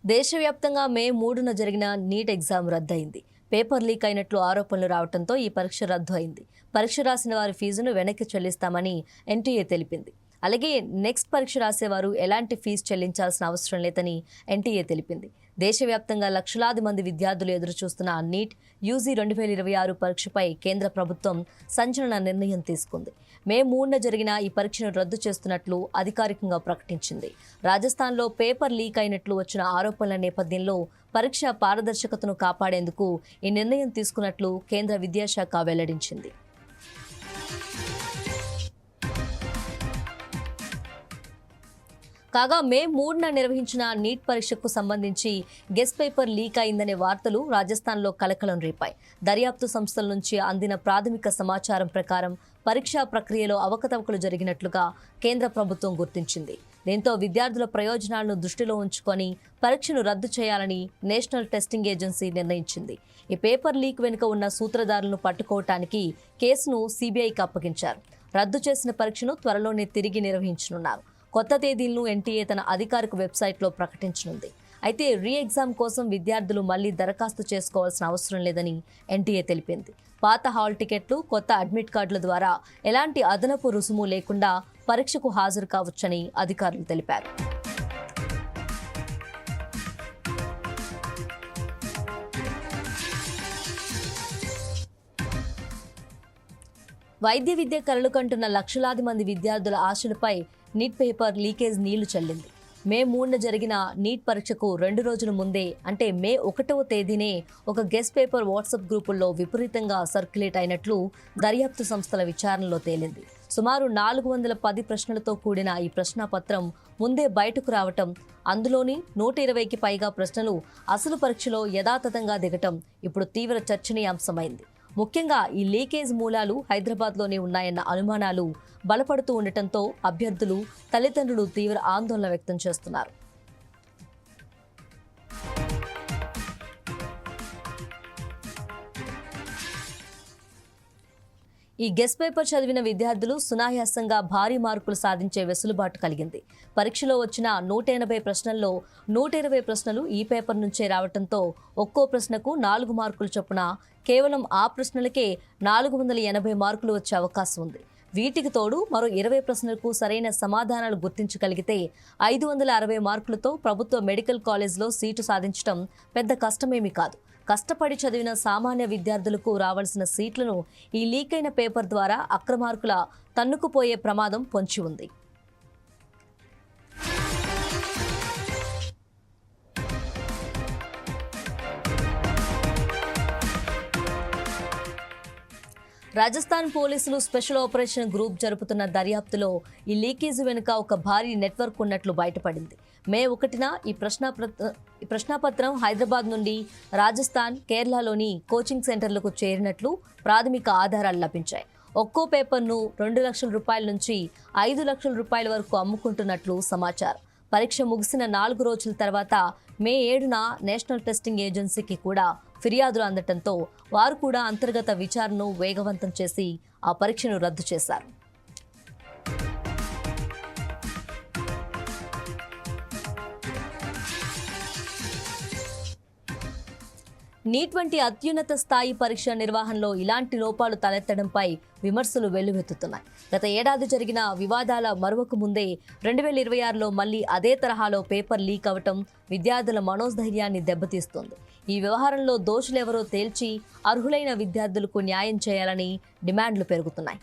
దేశవ్యాప్తంగా మే 3న జరిగిన NEET exam రద్దయింది. Paper leak అయినట్లు ఆరోపణలు రావడంతో ఈ పరీక్ష రద్దు అయింది. పరీక్ష రాసిన వారి ఫీజును వెనక్కి చెల్లిస్తామని ఎన్టీఏ తెలిపింది. అలాగే నెక్స్ట్ పరీక్ష రాసేవారు ఎలాంటి ఫీజు చెల్లించాల్సిన అవసరం లేదని ఎన్టీఏ తెలిపింది. దేశవ్యాప్తంగా లక్షలాది మంది విద్యార్థులు ఎదురుచూస్తున్న నీట్ యూజీ 2026 పరీక్షపై కేంద్ర ప్రభుత్వం సంచలన నిర్ణయం తీసుకుంది. మే 3న జరిగిన ఈ పరీక్షను రద్దు చేస్తున్నట్లు అధికారికంగా ప్రకటించింది. రాజస్థాన్లో పేపర్ లీక్ అయినట్లు వచ్చిన ఆరోపణల నేపథ్యంలో పరీక్ష పారదర్శకతను కాపాడేందుకు ఈ నిర్ణయం తీసుకున్నట్లు కేంద్ర విద్యాశాఖ వెల్లడించింది. కాగా మే 3న నిర్వహించిన నీట్ పరీక్షకు సంబంధించి గెస్ట్ పేపర్ లీక్ అయిందనే వార్తలు రాజస్థాన్లో కలకలం రేపాయి. దర్యాప్తు సంస్థల నుంచి అందిన ప్రాథమిక సమాచారం ప్రకారం పరీక్షా ప్రక్రియలో అవకతవకలు జరిగినట్లుగా కేంద్ర ప్రభుత్వం గుర్తించింది. దీంతో విద్యార్థుల ప్రయోజనాలను దృష్టిలో ఉంచుకొని పరీక్షను రద్దు చేయాలని నేషనల్ టెస్టింగ్ ఏజెన్సీ నిర్ణయించింది. ఈ పేపర్ లీక్ వెనుక ఉన్న సూత్రధారులను పట్టుకోవటానికి కేసును సిబిఐకి అప్పగించారు. రద్దు చేసిన పరీక్షను త్వరలోనే తిరిగి నిర్వహించనున్నారు. కొత్త తేదీలను ఎన్టీఏ తన అధికారిక వెబ్సైట్లో ప్రకటించనుంది. అయితే రీ ఎగ్జామ్ కోసం విద్యార్థులు మళ్లీ దరఖాస్తు చేసుకోవాల్సిన అవసరం లేదని ఎన్టీఏ తెలిపింది. పాత హాల్ టికెట్లు, కొత్త అడ్మిట్ కార్డుల ద్వారా ఎలాంటి అదనపు రుసుము లేకుండా పరీక్షకు హాజరు కావచ్చని అధికారులు తెలిపారు. వైద్య విద్య కలలు కంటున్న లక్షలాది మంది విద్యార్థుల ఆశలపై నీట్ పేపర్ లీకేజ్ నీళ్లు చల్లింది. మే 3న జరిగిన నీట్ పరీక్షకు 2 రోజుల ముందే అంటే మే 1వ తేదీనే ఒక గెస్ట్ పేపర్ వాట్సాప్ గ్రూపుల్లో విపరీతంగా సర్క్యులేట్ అయినట్లు దర్యాప్తు సంస్థల విచారణలో తేలింది. సుమారు 410 ప్రశ్నలతో కూడిన ఈ ప్రశ్నాపత్రం ముందే బయటకు రావటం, అందులోని 120కి పైగా ప్రశ్నలు అసలు పరీక్షలో యథాతథంగా దిగటం ఇప్పుడు తీవ్ర చర్చనీయాంశమైంది. ముఖ్యంగా ఈ లీకేజ్ మూలాలు హైదరాబాద్లోనే ఉన్నాయన్న అనుమానాలు బలపడుతూ ఉండటంతో అభ్యర్థులు, తల్లిదండ్రులు తీవ్ర ఆందోళన వ్యక్తం చేస్తున్నారు. ఈ గెస్ట్ పేపర్ చదివిన విద్యార్థులు సునాయాసంగా భారీ మార్కులు సాధించే వెసులుబాటు కలిగింది. పరీక్షలో వచ్చిన 180 ప్రశ్నల్లో 120 ప్రశ్నలు ఈ పేపర్ నుంచే రావడంతో ఒక్కో ప్రశ్నకు 4 మార్కులు చొప్పున కేవలం ఆ ప్రశ్నలకే 480 మార్కులు వచ్చే అవకాశం ఉంది. వీటికి తోడు మరో 20 ప్రశ్నలకు సరైన సమాధానాలు గుర్తించగలిగితే 560 మార్కులతో ప్రభుత్వ మెడికల్ కాలేజ్లో సీటు సాధించడం పెద్ద కష్టమేమీ కాదు. కష్టపడి చదివిన సామాన్య విద్యార్థులకు రావాల్సిన సీట్లను ఈ లీక్ అయిన పేపర్ ద్వారా అక్రమార్కుల తన్నుకుపోయే ప్రమాదం పొంచి ఉంది. రాజస్థాన్ పోలీసులు స్పెషల్ ఆపరేషన్ గ్రూప్ జరుపుతున్న దర్యాప్తులో ఈ లీకేజ్ వెనుక ఒక భారీ నెట్వర్క్ ఉన్నట్లు బయటపడింది. మే 1న ఈ ప్రశ్నాపత్రం హైదరాబాద్ నుండి రాజస్థాన్, కేరళలోని కోచింగ్ సెంటర్లకు చేరినట్లు ప్రాథమిక ఆధారాలు లభించాయి. ఒక్కో పేపర్ను 2 లక్షల రూపాయల నుంచి 5 లక్షల రూపాయల వరకు అమ్ముకుంటున్నట్లు సమాచారం. పరీక్ష ముగిసిన 4 రోజుల తర్వాత మే 7న నేషనల్ టెస్టింగ్ ఏజెన్సీకి కూడా ఫిర్యాదులు అందటంతో వారు కూడా అంతర్గత విచారణను వేగవంతం చేసి ఆ పరీక్షను రద్దు చేశారు. నీట్ వంటి అత్యున్నత స్థాయి పరీక్ష నిర్వహణలో ఇలాంటి లోపాలు తలెత్తడంపై విమర్శలు వెల్లువెత్తుతున్నాయి. గత ఏడాది జరిగిన వివాదాల మరువకు ముందే 2026లో మళ్లీ అదే తరహాలో పేపర్ లీక్ అవటం విద్యార్థుల మనోధైర్యాన్ని దెబ్బతీస్తోంది. ఈ వ్యవహారంలో దోషులెవరో తేల్చి అర్హులైన విద్యార్థులకు న్యాయం చేయాలని డిమాండ్లు పెరుగుతున్నాయి.